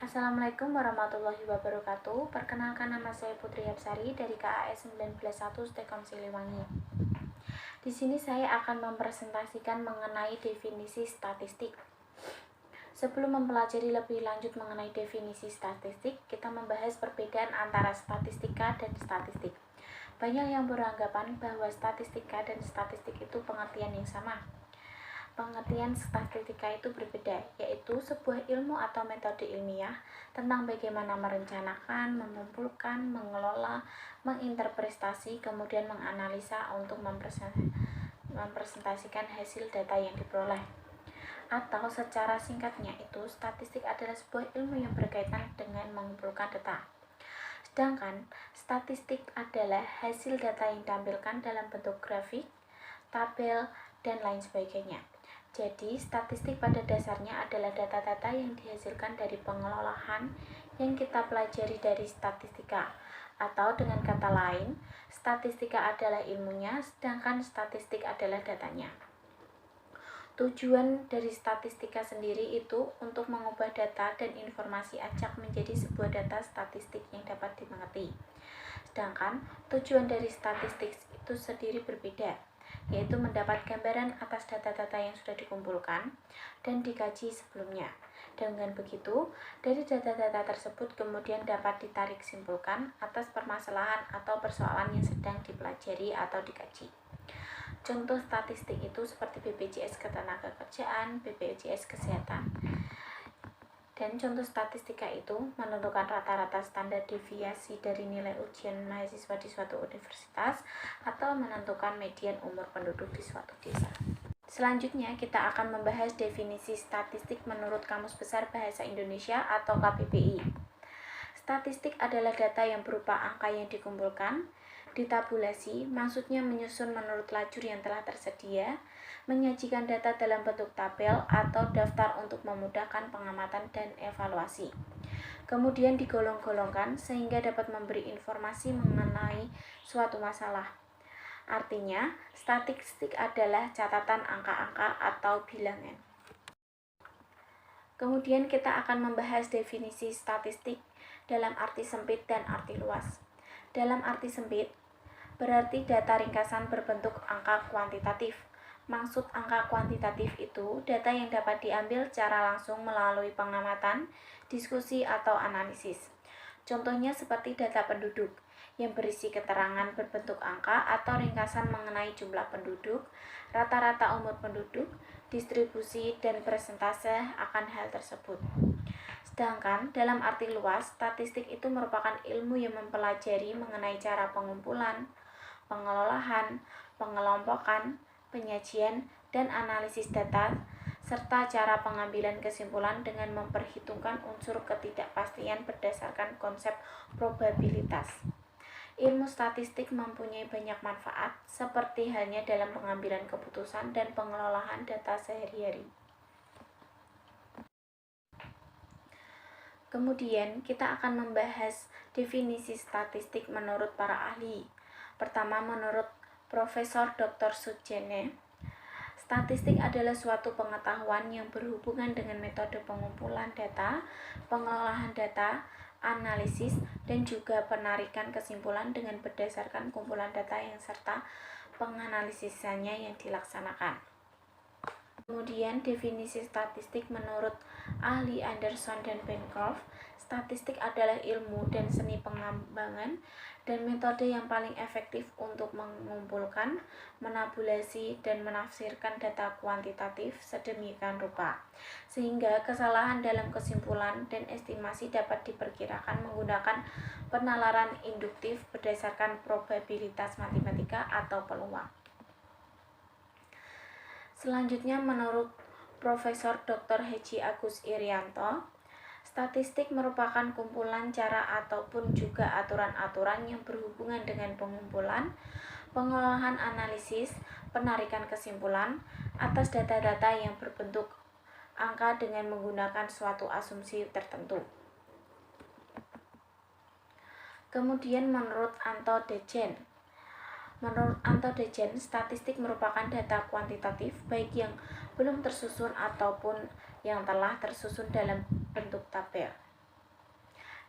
Assalamualaikum warahmatullahi wabarakatuh. Perkenalkan, nama saya Putri Hapsari dari KAS 191 Stekom Siliwangi. Di sini saya akan mempresentasikan mengenai definisi statistik. Sebelum mempelajari lebih lanjut mengenai definisi statistik, kita membahas perbedaan antara statistika dan statistik. Banyak yang beranggapan bahwa statistika dan statistik itu pengertian yang sama. Pengertian statistika itu berbeda, yaitu sebuah ilmu atau metode ilmiah tentang bagaimana merencanakan, mengumpulkan, mengelola, menginterpretasi, kemudian menganalisa untuk mempresentasikan hasil data yang diperoleh. Atau secara singkatnya itu, statistik adalah sebuah ilmu yang berkaitan dengan mengumpulkan data. Sedangkan statistik adalah hasil data yang ditampilkan dalam bentuk grafik, tabel, dan lain sebagainya. Jadi, statistik pada dasarnya adalah data-data yang dihasilkan dari pengelolaan yang kita pelajari dari statistika. Atau dengan kata lain, statistika adalah ilmunya, sedangkan statistik adalah datanya. Tujuan dari statistika sendiri itu untuk mengubah data dan informasi acak menjadi sebuah data statistik yang dapat dimengerti. Sedangkan tujuan dari statistik itu sendiri berbeda, yaitu mendapat gambaran atas data-data yang sudah dikumpulkan dan dikaji sebelumnya. Dengan begitu, dari data-data tersebut kemudian dapat ditarik simpulkan atas permasalahan atau persoalan yang sedang dipelajari atau dikaji. Contoh statistik itu seperti BPJS Ketenagakerjaan, BPJS Kesehatan. Dan contoh statistika itu menentukan rata-rata standar deviasi dari nilai ujian mahasiswa di suatu universitas atau menentukan median umur penduduk di suatu desa. Selanjutnya kita akan membahas definisi statistik menurut Kamus Besar Bahasa Indonesia atau KBBI. Statistik adalah data yang berupa angka yang dikumpulkan, ditabulasi, maksudnya menyusun menurut lajur yang telah tersedia, menyajikan data dalam bentuk tabel atau daftar untuk memudahkan pengamatan dan evaluasi. Kemudian digolong-golongkan sehingga dapat memberi informasi mengenai suatu masalah. Artinya, statistik adalah catatan angka-angka atau bilangan. Kemudian kita akan membahas definisi statistik dalam arti sempit dan arti luas. Dalam arti sempit, berarti data ringkasan berbentuk angka kuantitatif. Maksud angka kuantitatif itu data yang dapat diambil secara langsung melalui pengamatan, diskusi, atau analisis. Contohnya seperti data penduduk, yang berisi keterangan berbentuk angka atau ringkasan mengenai jumlah penduduk, rata-rata umur penduduk, distribusi, dan persentase akan hal tersebut. Sedangkan dalam arti luas, statistik itu merupakan ilmu yang mempelajari mengenai cara pengumpulan, pengelolaan, pengelompokan, penyajian, dan analisis data, serta cara pengambilan kesimpulan dengan memperhitungkan unsur ketidakpastian berdasarkan konsep probabilitas. Ilmu statistik mempunyai banyak manfaat, seperti halnya dalam pengambilan keputusan dan pengelolaan data sehari-hari. Kemudian kita akan membahas definisi statistik menurut para ahli. Pertama, menurut Profesor Dr. Sujene, statistik adalah suatu pengetahuan yang berhubungan dengan metode pengumpulan data, pengelolaan data, analisis, dan juga penarikan kesimpulan dengan berdasarkan kumpulan data yang serta penganalisisannya yang dilaksanakan. Kemudian definisi statistik menurut ahli Anderson dan Bancroft, statistik adalah ilmu dan seni pengembangan dan metode yang paling efektif untuk mengumpulkan, menabulasi, dan menafsirkan data kuantitatif sedemikian rupa, sehingga kesalahan dalam kesimpulan dan estimasi dapat diperkirakan menggunakan penalaran induktif berdasarkan probabilitas matematika atau peluang. Selanjutnya menurut Profesor Dr. Heji Agus Irianto, statistik merupakan kumpulan cara ataupun juga aturan-aturan yang berhubungan dengan pengumpulan, pengelolaan analisis, penarikan kesimpulan atas data-data yang berbentuk angka dengan menggunakan suatu asumsi tertentu. Kemudian menurut Anto Dejen, statistik merupakan data kuantitatif baik yang belum tersusun ataupun yang telah tersusun dalam bentuk tabel.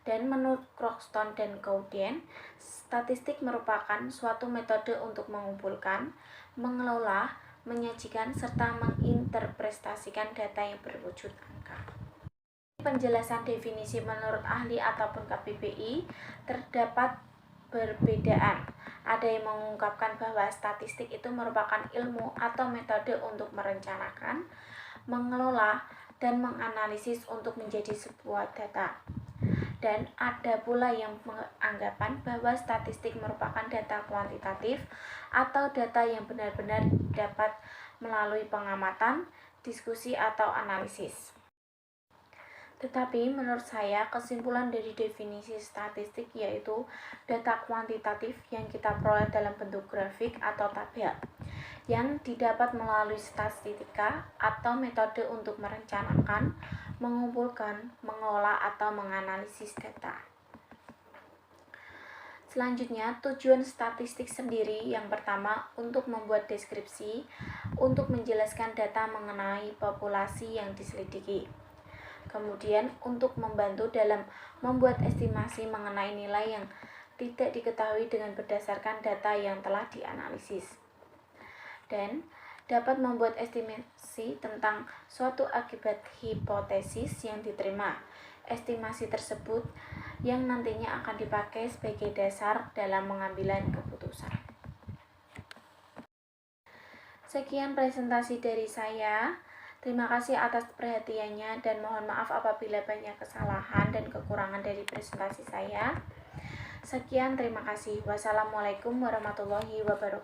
Dan menurut Croxton dan Gaudien, statistik merupakan suatu metode untuk mengumpulkan, mengelola, menyajikan, serta menginterpretasikan data yang berwujud angka. Penjelasan definisi menurut ahli ataupun KBBI terdapat perbedaan. Ada yang mengungkapkan bahwa statistik itu merupakan ilmu atau metode untuk merencanakan, mengelola, dan menganalisis untuk menjadi sebuah data. Dan ada pula yang menganggapan bahwa statistik merupakan data kuantitatif atau data yang benar-benar dapat melalui pengamatan, diskusi, atau analisis. Tetapi menurut saya kesimpulan dari definisi statistik yaitu data kuantitatif yang kita peroleh dalam bentuk grafik atau tabel yang didapat melalui statistika atau metode untuk merencanakan, mengumpulkan, mengolah, atau menganalisis data. Selanjutnya, tujuan statistik sendiri yang pertama untuk membuat deskripsi, untuk menjelaskan data mengenai populasi yang diselidiki. Kemudian, untuk membantu dalam membuat estimasi mengenai nilai yang tidak diketahui dengan berdasarkan data yang telah dianalisis. Dan dapat membuat estimasi tentang suatu akibat hipotesis yang diterima. Estimasi tersebut yang nantinya akan dipakai sebagai dasar dalam pengambilan keputusan. Sekian presentasi dari saya. Terima kasih atas perhatiannya dan mohon maaf apabila banyak kesalahan dan kekurangan dari presentasi saya. Sekian, terima kasih. Wassalamualaikum warahmatullahi wabarakatuh.